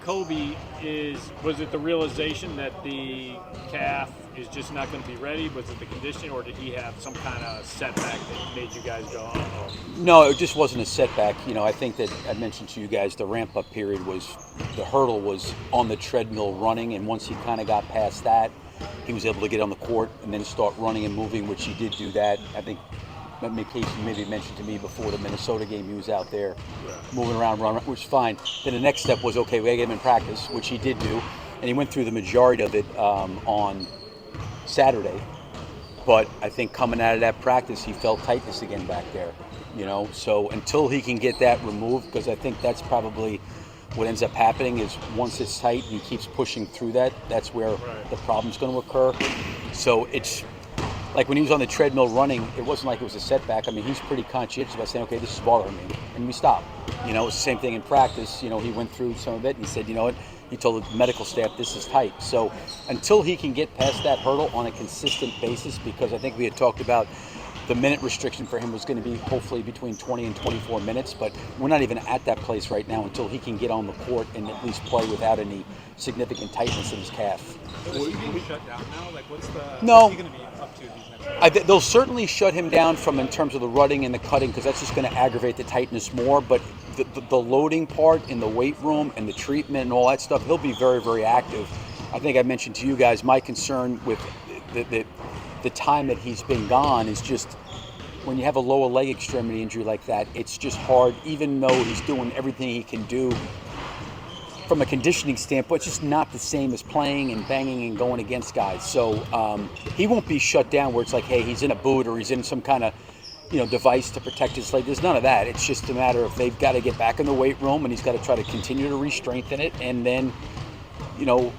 Coby was it the realization that the calf is just not going to be ready? Was it the condition, or did he have some kind of setback that made you guys go, oh? No, it just wasn't a setback. I think that I mentioned to you guys the ramp-up period the hurdle was on the treadmill running, and once he kind of got past that, he was able to get on the court and then start running and moving, which he did do that. I think Casey maybe mentioned to me before the Minnesota game, he was out there moving around, running, which is fine. Then the next step was, okay, we got to get him in practice, which he did do, and he went through the majority of it on Saturday. But I think coming out of that practice, he felt tightness again back there, So until he can get that removed, because I think that's probably what ends up happening is once it's tight and he keeps pushing through that, that's where the problem's going to occur. So it's like when he was on the treadmill running, it wasn't like it was a setback. I mean, he's pretty conscientious about saying, okay, this is bothering me, and we stop. It's the same thing in practice. He went through some of it and he said, you know what? He told the medical staff, this is tight. So until he can get past that hurdle on a consistent basis, because I think we had talked about the minute restriction for him was going to be hopefully between 20 and 24 minutes, but we're not even at that place right now until he can get on the court and at least play without any significant tightness in his calf. So is he being shut down now? What's he going to be up to these next they'll certainly shut him down in terms of the running and the cutting, because that's just going to aggravate the tightness more, but the loading part in the weight room and the treatment and all that stuff, he'll be very, very active. I think I mentioned to you guys, my concern with the time that he's been gone is just when you have a lower leg extremity injury like that, it's just hard, even though he's doing everything he can do from a conditioning standpoint. It's just not the same as playing and banging and going against guys. So he won't be shut down where it's like, hey, he's in a boot or he's in some kind of device to protect his leg. There's none of that. It's just a matter of they've got to get back in the weight room and he's got to try to continue to re-strengthen it, and then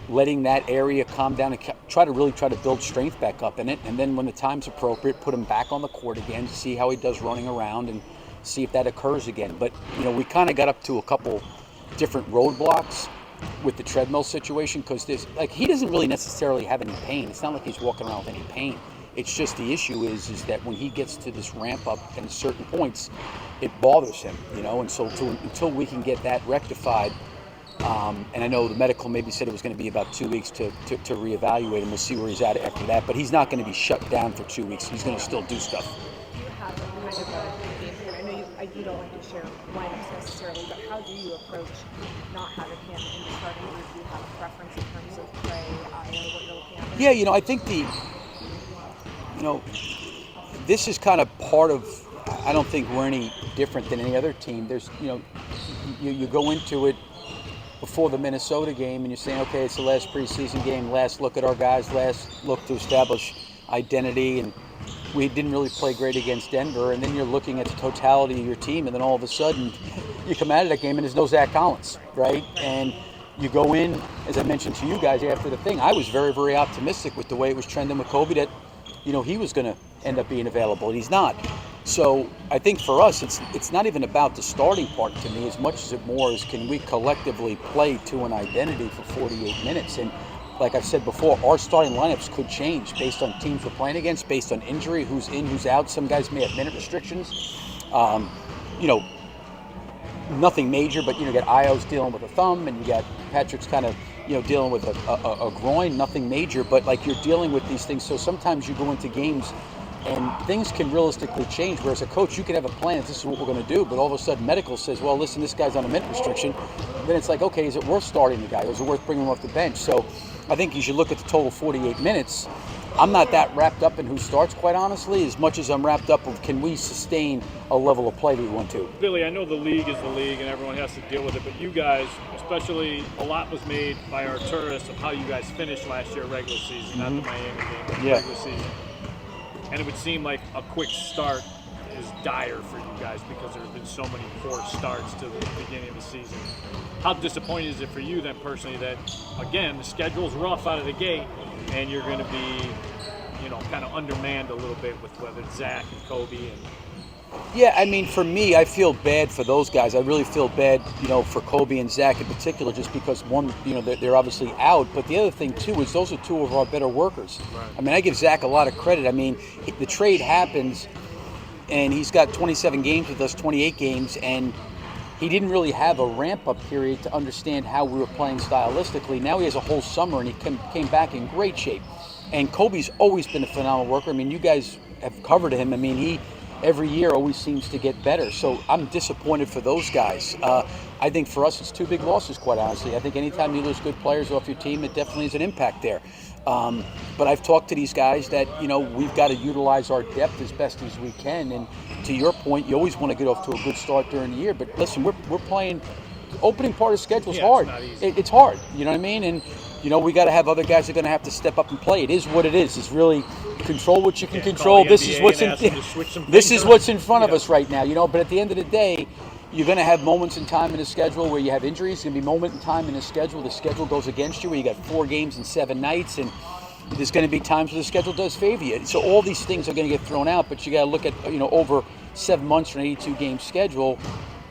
letting that area calm down and try to build strength back up in it. And then when the time's appropriate, put him back on the court again, see how he does running around and see if that occurs again. But, we kind of got up to a couple different roadblocks with the treadmill situation, because he doesn't really necessarily have any pain. It's not like he's walking around with any pain. It's just the issue is that when he gets to this ramp up at certain points, it bothers him, and so until we can get that rectified, and I know the medical maybe said it was going to be about 2 weeks to reevaluate him. We'll see where he's at after that. But he's not going to be shut down for 2 weeks. He's going to still do stuff. Do you have kind of a game plan? I know you don't like to share lineups necessarily, but how do you approach not having him in the starting group? Do you have a preference in terms of Tre, what you're looking at? Yeah, I think this is kind of part of. I don't think we're any different than any other team. There's, you go into it before the Minnesota game and you're saying, okay, it's the last preseason game, last look at our guys, last look to establish identity, and we didn't really play great against Denver, and then you're looking at the totality of your team, and then all of a sudden you come out of that game and there's no Zach Collins, right? And you go in, as I mentioned to you guys after the thing, I was very, very optimistic with the way it was trending with Coby that, he was going to end up being available, and he's not. So I think for us, it's not even about the starting part to me as much as it more is can we collectively play to an identity for 48 minutes. And like I've said before, our starting lineups could change based on teams we're playing against, based on injury, who's in, who's out. Some guys may have minute restrictions. Nothing major, but you got Io's dealing with a thumb, and you got Patrick's kind of dealing with a groin. Nothing major, but like you're dealing with these things. So sometimes you go into games and things can realistically change, whereas a coach, you can have a plan, this is what we're going to do, but all of a sudden medical says, well, listen, this guy's on a minute restriction. Then it's like, okay, is it worth starting the guy, or is it worth bringing him off the bench? So I think you should look at the total 48 minutes. I'm not that wrapped up in who starts, quite honestly, as much as I'm wrapped up with can we sustain a level of play that we want to. Billy, I know the league is the league and everyone has to deal with it, but you guys, especially, a lot was made by our tourists of how you guys finished last year regular season, not the Miami game, but regular season. And it would seem like a quick start is dire for you guys because there's been so many poor starts to the beginning of the season. How disappointing is it for you then personally that, again, the schedule's rough out of the gate and you're going to be, kind of undermanned a little bit with whether it's Zach and Coby and... Yeah, I mean, for me, I feel bad for those guys. I really feel bad, for Coby and Zach in particular, just because one, they're obviously out. But the other thing, too, is those are two of our better workers. Right. I mean, I give Zach a lot of credit. I mean, the trade happens, and he's got 27 games with us, 28 games, and he didn't really have a ramp-up period to understand how we were playing stylistically. Now he has a whole summer, and he came back in great shape. And Coby's always been a phenomenal worker. I mean, you guys have covered him. I mean, he every year always seems to get better. So I'm disappointed for those guys. I think for us, it's 2 big losses, quite honestly. I think anytime you lose good players off your team, it definitely is an impact there. But I've talked to these guys that, we've got to utilize our depth as best as we can. And to your point, you always want to get off to a good start during the year. But listen, we're playing. The opening part of the schedule is hard. It's hard. You know what I mean? And we got to have other guys that are going to have to step up and play. It is what it is. It's really control what you can control. This is what's in front of us right now. But at the end of the day, you're going to have moments in time in the schedule where you have injuries. There's going to be moment in time in the schedule. The schedule goes against you where you got 4 games in 7 nights, and there's going to be times where the schedule does favor you. So all these things are going to get thrown out, but you got to look at over 7 months for an 82-game schedule.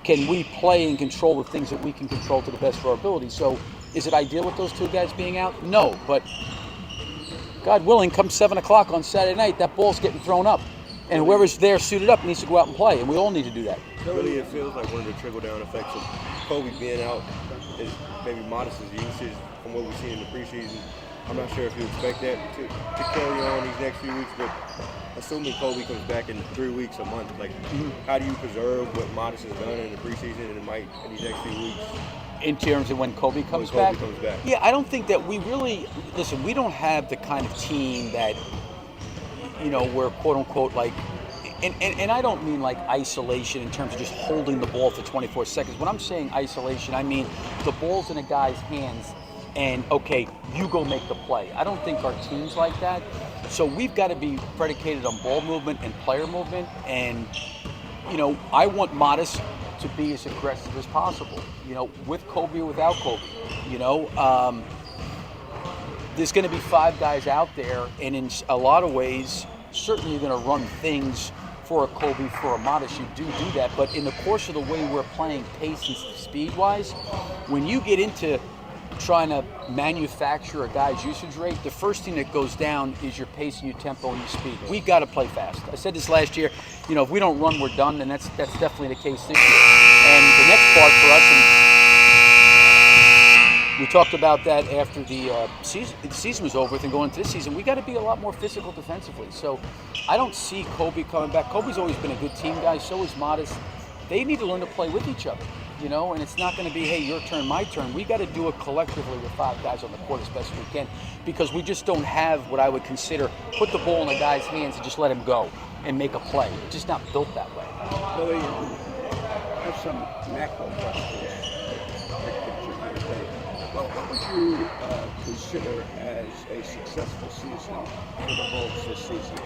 Can we play and control the things that we can control to the best of our ability? So is it ideal with those 2 guys being out? No, but God willing, come 7 o'clock on Saturday night, that ball's getting thrown up. And whoever's there suited up needs to go out and play, and we all need to do that. Really, it feels like one of the trickle-down effects of Coby being out is maybe modest as usage from what we've seen in the preseason. I'm not sure if you expect that to carry on these next few weeks, but assuming Coby comes back in 3 weeks, a month, how do you preserve what Modest has done in the preseason and in these next few weeks? In terms of when Coby comes back? Yeah, I don't think that we really, listen, we don't have the kind of team that, we're quote-unquote and I don't mean like isolation in terms of just holding the ball for 24 seconds. When I'm saying isolation, I mean the ball's in a guy's hands and, okay, you go make the play. I don't think our team's like that. So we've got to be predicated on ball movement and player movement. And, I want Modest to be as aggressive as possible, with Coby or without Coby. There's going to be 5 guys out there, and in a lot of ways, certainly you're going to run things for a Coby, for a Modest. You do that, but in the course of the way we're playing pace and speed-wise, when you get into trying to manufacture a guy's usage rate, the first thing that goes down is your pace and your tempo and your speed. We've got to play fast. I said this last year, if we don't run, we're done, and that's definitely the case this year. And the next part for us, and we talked about that after the season was over and going into this season, we got to be a lot more physical defensively. So I don't see Coby coming back. Coby's always been a good team guy, so is Modest. They need to learn to play with each other. And it's not going to be, hey, your turn, my turn. We got to do it collectively with 5 guys on the court as best we can, because we just don't have what I would consider put the ball in a guy's hands and just let him go and make a play. It's just not built that way. Billy, I have some macro questions. Well, what would you consider as a successful season for the Bulls this season?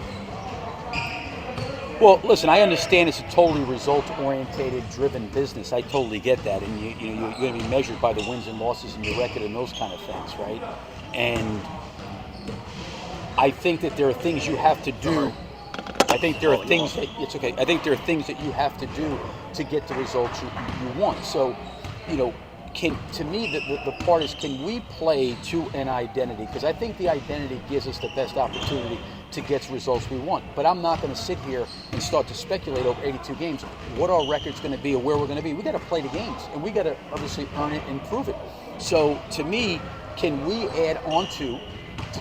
Well, listen, I understand it's a totally result-orientated, driven business. I totally get that, and you're going to be measured by the wins and losses and your record and those kind of things, right? And I think that there are things you have to do. I think there are things that it's okay. I think there are things that you have to do to get the results you want. So, to me, the part is, can we play to an identity? Because I think the identity gives us the best opportunity to get the results we want. But I'm not going to sit here and start to speculate over 82 games what our record's going to be or where we're going to be. We got to play the games, and we got to obviously earn it and prove it. So to me, can we add on to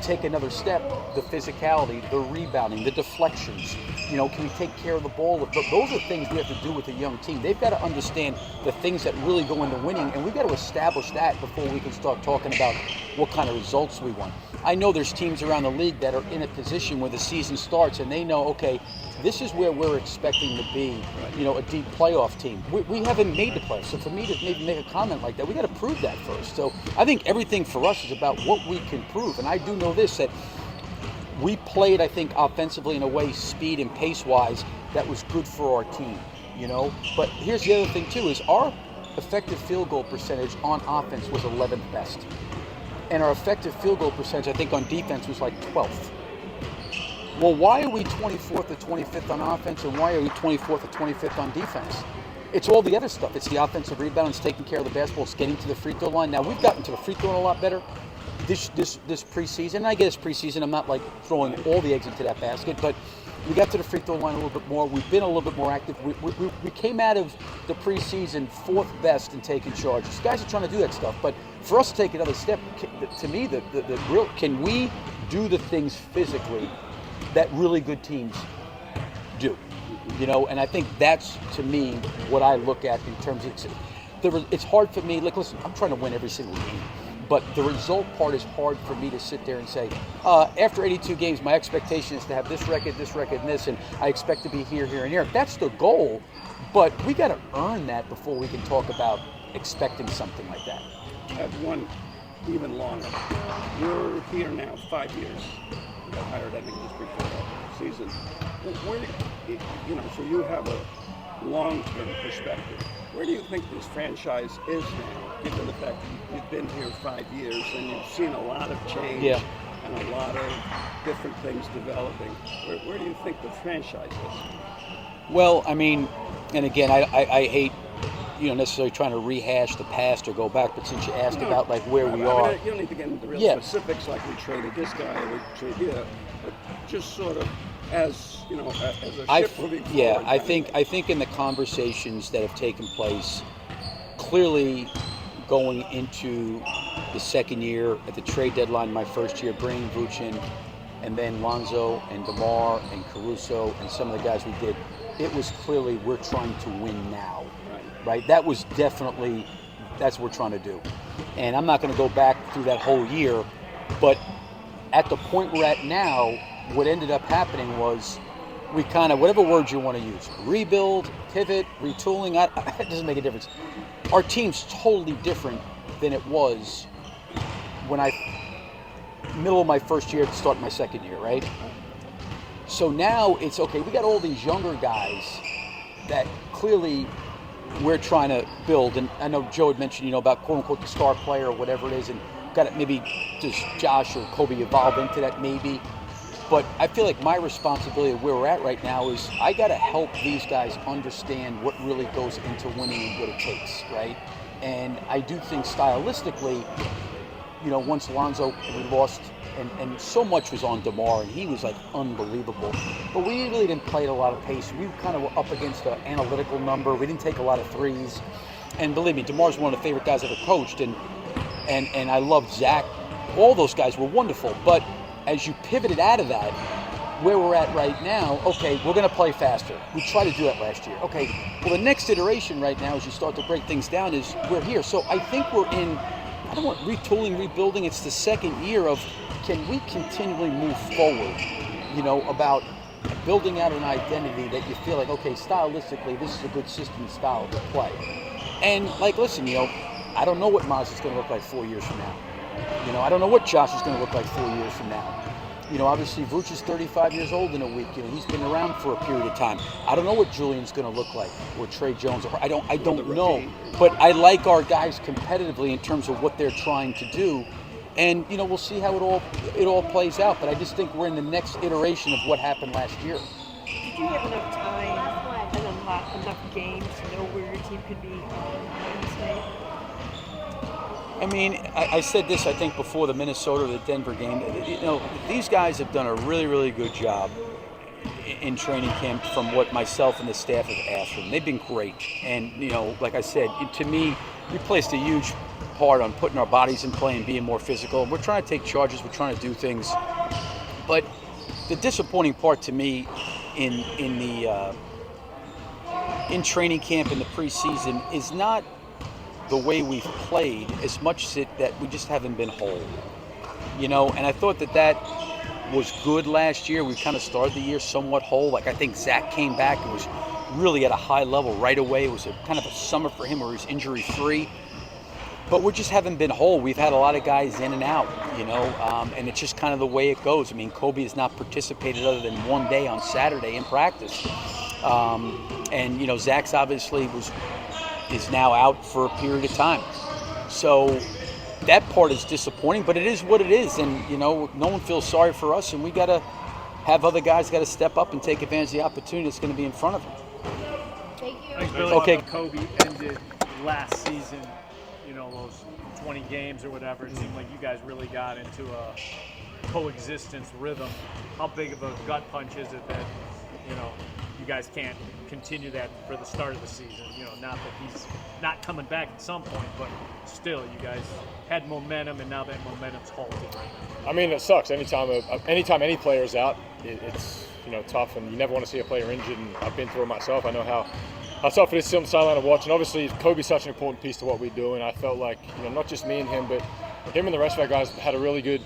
take another step, the physicality, the rebounding, the deflections? Can we take care of the ball? Those are things we have to do with a young team. They've got to understand the things that really go into winning, and we've got to establish that before we can start talking about what kind of results we want. I know there's teams around the league that are in a position where the season starts and they know, okay, this is where we're expecting to be, a deep playoff team. We haven't made the playoffs, so for me to maybe make a comment like that, we got to prove that first. So I think everything for us is about what we can prove, and I do know this, that we played, I think, offensively in a way, speed and pace-wise, that was good for our team, But here's the other thing, too, is our effective field goal percentage on offense was 11th best. And our effective field goal percentage, I think, on defense was like 12th. Well, why are we 24th or 25th on offense, and why are we 24th or 25th on defense? It's all the other stuff. It's the offensive rebound, it's taking care of the basketball, it's getting to the free throw line. Now, we've gotten to the free throw line a lot better this preseason. And I guess preseason, I'm not like throwing all the eggs into that basket, but We got to the free throw line a little bit more. We've been a little bit more active. We came out of the preseason 4th best in taking charges. Guys are trying to do that stuff, but for us to take another step, to me, the real, can we do the things physically that really good teams do? You know, and I think that's, to me, what I look at in terms of, it's hard for me, like, listen, I'm trying to win every single game. But the result part is hard for me to sit there and say, after 82 games, my expectation is to have this record, and this, and I expect to be here, and here. That's the goal, but we got to earn that before we can talk about expecting something like that. I have one even longer. You're here now 5 years. You got hired, I think, just before the season. Where, you know, so you have a long-term perspective. Where do you think this franchise is now, given the fact that you've been here 5 years and you've seen a lot of change and a lot of different things developing? Where do you think the franchise is? Well, I mean, and again, I hate, necessarily trying to rehash the past or go back, but since you asked about like where we are. You don't need to get into real specifics like we traded this guy, but just sort of as a ship moving forward. I think in the conversations that have taken place, clearly going into the second year at the trade deadline, my first year, bringing Vooch in, and then Lonzo and DeMar and Caruso and some of the guys we did, it was clearly we're trying to win now, right? That was definitely, that's what we're trying to do. And I'm not going to go back through that whole year, but at the point we're at now, what ended up happening was we kind of, whatever words you want to use, rebuild, pivot, retooling, it doesn't make a difference. Our team's totally different than it was when middle of my first year to start my second year, right? So now it's, okay, we got all these younger guys that clearly we're trying to build. And I know Joe had mentioned, about quote unquote the star player or whatever it is, and got it, maybe does Josh or Coby evolve into that maybe. But I feel like my responsibility of where we're at right now is I got to help these guys understand what really goes into winning and what it takes, right? And I do think stylistically, once Lonzo, we lost, and so much was on DeMar, and he was like unbelievable. But we really didn't play at a lot of pace. We kind of were up against an analytical number. We didn't take a lot of threes. And believe me, DeMar's one of the favorite guys I've ever coached, and I loved Zach. All those guys were wonderful, but as you pivoted out of that, where we're at right now, okay, we're going to play faster. We tried to do that last year. Okay, well, the next iteration right now, as you start to break things down, is we're here. So I think we're in, I don't want retooling, rebuilding. It's the second year of, can we continually move forward, about building out an identity that you feel like, okay, stylistically, this is a good system and style to play. And, listen, I don't know what Maz is going to look like 4 years from now. I don't know what Josh is going to look like 4 years from now. Obviously Vooch is 35 years old in a week. He's been around for a period of time. I don't know what Julian's going to look like, or Tre Jones. I don't know. But I like our guys competitively in terms of what they're trying to do, and we'll see how it all plays out. But I just think we're in the next iteration of what happened last year. Did you have enough time and enough games to know where your team could be in the state? I mean, I said this, I think, before the Minnesota or the Denver game. These guys have done a really, really good job in training camp from what myself and the staff have asked for them. They've been great. And, like I said, to me, we placed a huge part on putting our bodies in play and being more physical. We're trying to take charges. We're trying to do things. But the disappointing part to me in training camp in the preseason is not the way we've played as much as that we just haven't been whole, and I thought that was good last year. We kind of started the year somewhat whole. I think Zach came back and was really at a high level right away. It was kind of a summer for him where he was injury free, but we just haven't been whole. We've had a lot of guys in and out, and it's just kind of the way it goes. I mean, Coby has not participated other than one day on Saturday in practice, and Zach's obviously is now out for a period of time. So that part is disappointing, but it is what it is. And, no one feels sorry for us, and we got to have other guys got to step up and take advantage of the opportunity that's going to be in front of them. Thank you. Thanks, Billy. Okay. Coby ended last season, those 20 games or whatever. It seemed like you guys really got into a coexistence rhythm. How big of a gut punch is it that you know, you guys can't continue that for the start of the season. You know, not that he's not coming back at some point, but still, you guys had momentum, and now that momentum's halted right now. I mean, it sucks. Anytime any player's out, it's tough, and you never want to see a player injured. And I've been through it myself. I know how tough it is to sit on the sideline and watch. And obviously, Coby's such an important piece to what we do. And I felt like not just me and him, but him and the rest of our guys had a really good,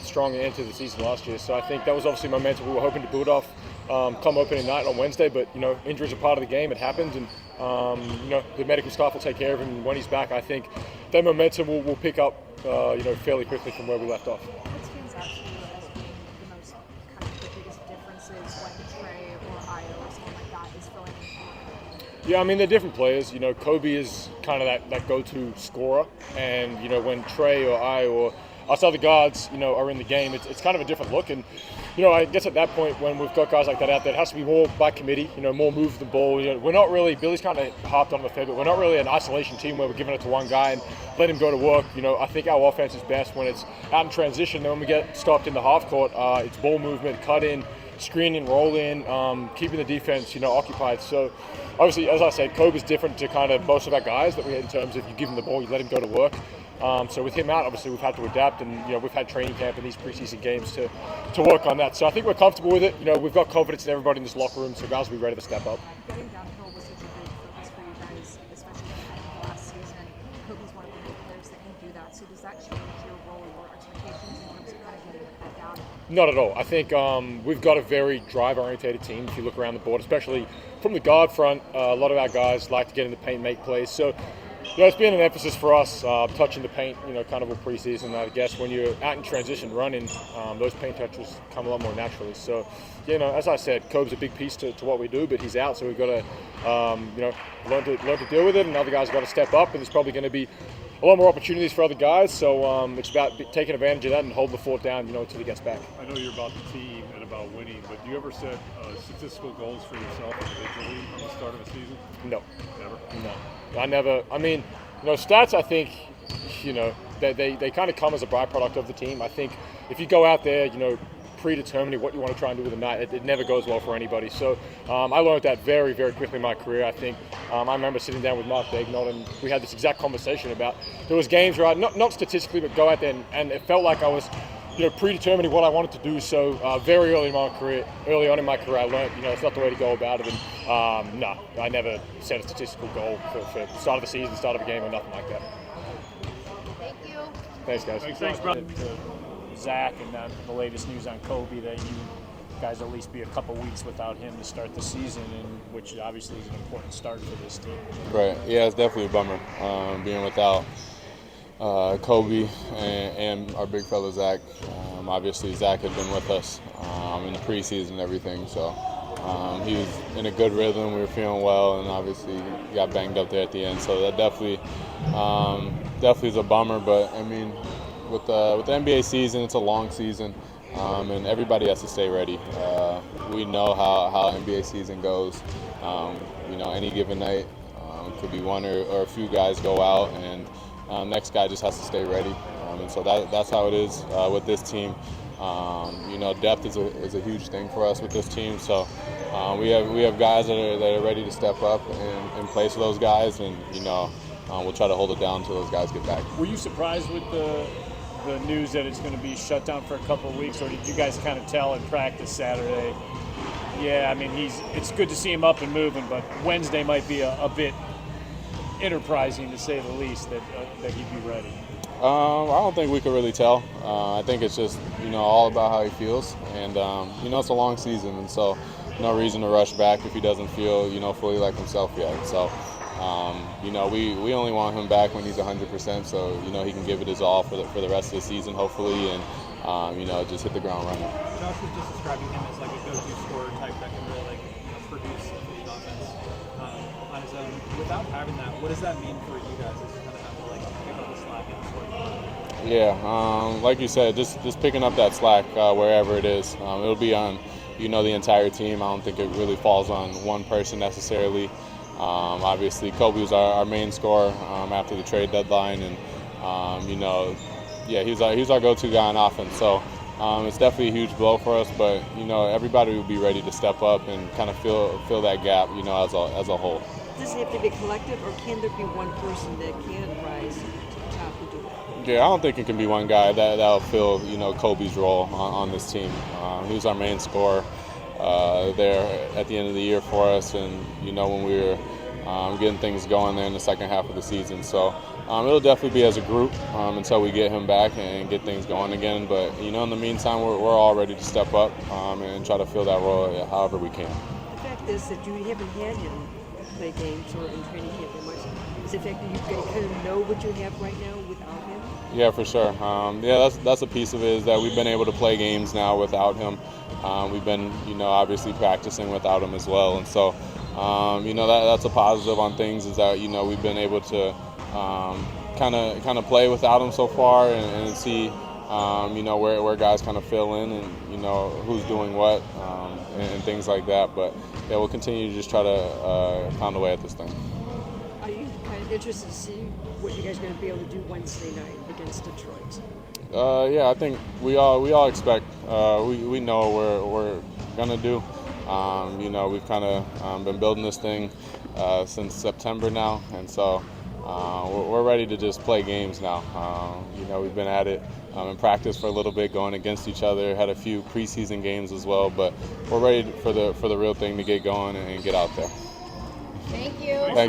strong end to the season last year. So I think that was obviously momentum we were hoping to build off come opening night on Wednesday. But injuries are part of the game. It happens, and the medical staff will take care of him. And when he's back, I think that momentum will pick up, fairly quickly from where we left off. What stands out to you as being the most kind of the biggest differences when Tre or Io or someone like that is filling in? Yeah, I mean, they're different players. Coby is kind of that go-to scorer, and when Tre or I or us other guards, are in the game, it's kind of a different look. And I guess at that point, when we've got guys like that out there, it has to be more by committee. More move the ball. We're not really. Billy's kind of harped on the fair, but we're not really an isolation team where we're giving it to one guy and let him go to work. I think our offense is best when it's out in transition. Then when we get stopped in the half court, it's ball movement, cut in, screen in, roll in, keeping the defense, occupied. So obviously, as I said, Coby's different to kind of most of our guys that we had in terms of you give him the ball, you let him go to work. So with him out, obviously we've had to adapt, and we've had training camp and these preseason games to work on that. So I think we're comfortable with it. We've got confidence in everybody in this locker room, so guys will be ready to step up. Getting downhill was such a big focus for you guys, especially at the last season. Coby's one of the main players that can do that. So does that change your role or expectations in terms of kind of getting that down? Not at all. I think we've got a very drive-orientated team. If you look around the board, especially from the guard front, a lot of our guys like to get in the paint, make plays. So it's been an emphasis for us, touching the paint, kind of a preseason. I guess when you're out in transition running, those paint touches come a lot more naturally. So, as I said, Coby's a big piece to what we do, but he's out, so we've got to, learn to deal with it, and other guys have got to step up, and there's probably going to be a lot more opportunities for other guys. So it's about taking advantage of that and holding the fort down, until he gets back. I know you're about the team and about winning, but do you ever set statistical goals for yourself individually at the start of a season? No. Never? No. I never. I mean, stats, I think, they kind of come as a byproduct of the team. I think if you go out there, predetermining what you want to try and do with a night, it never goes well for anybody. So I learned that very, very quickly in my career. I think I remember sitting down with Mark Daignault, and we had this exact conversation about there was games where I, not statistically, but go out there and it felt like I was predetermining what I wanted to do. So very early on in my career, I learned, it's not the way to go about it. And no, I never set a statistical goal for start of the season, start of a game, or nothing like that. Thank you. Thanks, guys. Thanks, brother. Zach, and the latest news on Coby, that you guys at least be a couple weeks without him to start the season, and which obviously is an important start for this team. Right. Yeah, it's definitely a bummer being without Coby and our big fella Zach. Obviously, Zach had been with us in the preseason and everything, so he was in a good rhythm. We were feeling well, and obviously he got banged up there at the end. So that definitely is a bummer. But I mean, with the NBA season, it's a long season, and everybody has to stay ready. We know how NBA season goes. Any given night could be one or a few guys go out, and next guy just has to stay ready. And so that's how it is with this team. Depth is a huge thing for us with this team. So we have guys that are ready to step up and play for those guys, and we'll try to hold it down until those guys get back. Were you surprised with the news that it's going to be shut down for a couple of weeks, or did you guys kind of tell in practice Saturday? Yeah, I mean, it's good to see him up and moving, but Wednesday might be a bit enterprising, to say the least, that he'd be ready. I don't think we could really tell. I think it's just all about how he feels, and it's a long season, and so no reason to rush back if he doesn't feel fully like himself yet. So we only want him back when he's 100%, so he can give it his all for the rest of the season, hopefully, and just hit the ground running. Josh was just describing him as like a go-to scorer type that can really produce the offense on his own. Without having that, what does that mean for you guys as you kind of have to pick up the slack and score? Yeah, like you said, just picking up that slack wherever it is. It'll be on the entire team. I don't think it really falls on one person necessarily. Obviously, Coby was our main scorer after the trade deadline, and he's our go-to guy on offense. So it's definitely a huge blow for us. But everybody will be ready to step up and kind of fill that gap, as a whole. Does it have to be collective, or can there be one person that can rise to the top and do that? Yeah, I don't think it can be one guy that'll fill Coby's role on this team. He was our main scorer there at the end of the year for us, and when we were getting things going there in the second half of the season. So it'll definitely be as a group until we get him back and get things going again. But in the meantime, we're all ready to step up and try to fill that role however we can. The fact is that you haven't had him play games or in training camp very much. Is the fact that you kind of know what you have right now without him? Yeah, for sure. That's a piece of it, is that we've been able to play games now without him. We've been, obviously practicing without him as well, and so, that's a positive on things, is that we've been able to kind of play without him so far and see, where guys kind of fill in and who's doing what and things like that. But yeah, we'll continue to just try to pound away at this thing. Are you kind of interested to see what you guys are going to be able to do Wednesday night against Detroit? Yeah, I think we all expect. We know what we're gonna do. We've kind of been building this thing since September now, and so we're ready to just play games now. We've been at it in practice for a little bit, going against each other. Had a few preseason games as well, but we're ready for the real thing to get going and get out there. Thank you. Thank